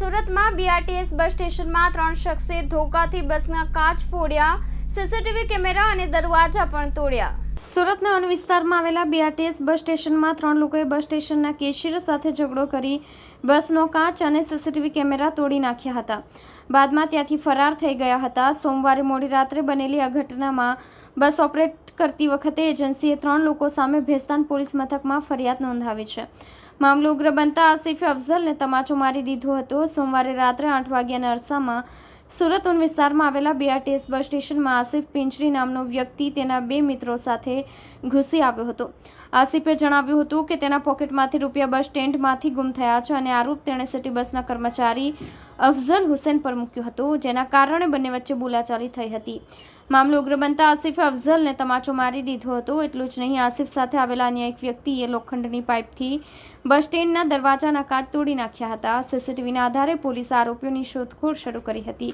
સુરતમાં BRTS bus સ્ટેશનમાં 3 શખ્સે ધોકાથી બસના કાચ ફોડ્યા, સીસીટીવી કેમેરા અને દરવાજા પણ તોડ્યા। સુરતના અન વિસ્તારમાં આવેલા બીઆરટીએસ બસ સ્ટેશનમાં 3 લોકોએ બસ સ્ટેશનના કેશિયર સાથે ઝઘડો કરી બસનો કાચ અને સીસીટીવી કેમેરા તોડી નાખ્યા હતા। બાદમાં ત્યાંથી ફરાર થઈ ગયા હતા। સોમવારે મોડી રાત્રે બનેલી આ ઘટનામાં બસ ઓપરેટ કરતી વખતે એજન્સીએ 3 લોકો સામે ભેસ્તાન પોલીસ મથકમાં ફરિયાદ નોંધાવી છે। મામલો ઉગ્ર બનતા આસિફે અફઝલને તમાચો મારી દીધો હતો। સોમવારે રાત્રે 8 વાગ્યાના અરસામાં સુરત ઉન વિસ્તારમાં આવેલા બીઆરટીએસ બસ સ્ટેશનમાં આસિફ પિંચરી નામનો વ્યક્તિ તેના 2 મિત્રો સાથે ઘૂસી આવ્યો હતો। આસિફે જણાવ્યું હતું કે તેના પોકેટમાંથી રૂપિયા બસ સ્ટેન્ડમાંથી ગુમ થયા છે અને આરોપ તેણે સિટી બસના કર્મચારી અફઝલ હુસેન પર મૂક્યો હતો, જેના કારણે બંને વચ્ચે બોલાચાલી થઈ હતી। મામલો ઉગ્ર બનતા આસિફે અફઝલને તમાચો મારી દીધો હતો। એટલું જ નહીં, આસિફ સાથે આવેલા અન્ય એક વ્યક્તિએ લોખંડની પાઇપથી બસ સ્ટેન્ડના દરવાજાના કાચ તોડી નાખ્યા હતા। સીસીટીવીના આધારે પોલીસે આરોપીઓની શોધખોળ શરૂ કરી હતી।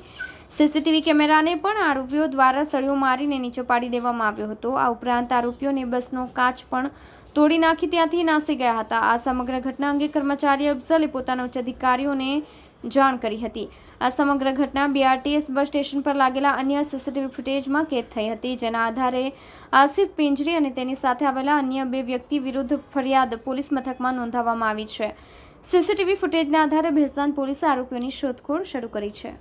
સીસીટીવી કેમેરાને પણ આરોપીઓ દ્વારા સળિયો મારીને નીચે પાડી દેવામાં આવ્યો હતો। આ ઉપરાંત આરોપીઓને બસનો કાચ પણ તોડી નાખી ત્યાંથી નાસી ગયા હતા। આ સમગ્ર ઘટના અંગે કર્મચારી અફઝલે પોતાના ઉચ્ચ અધિકારીઓને જાણ કરી હતી। આ સમગ્ર ઘટના બીઆરટીએસ બસ સ્ટેશન પર લાગેલા અન્ય સીસીટીવી ફૂટેજમાં કેદ થઈ હતી, જેના આધારે આસિફ પિંજરી અને તેની સાથે આવેલા અન્ય 2 વ્યક્તિ વિરુદ્ધ ફરિયાદ પોલીસ મથકમાં નોંધાવવામાં આવી છે। સીસીટીવી ફૂટેજના આધારે ભેસ્તાન પોલીસે આરોપીઓની શોધખોળ શરૂ કરી છે।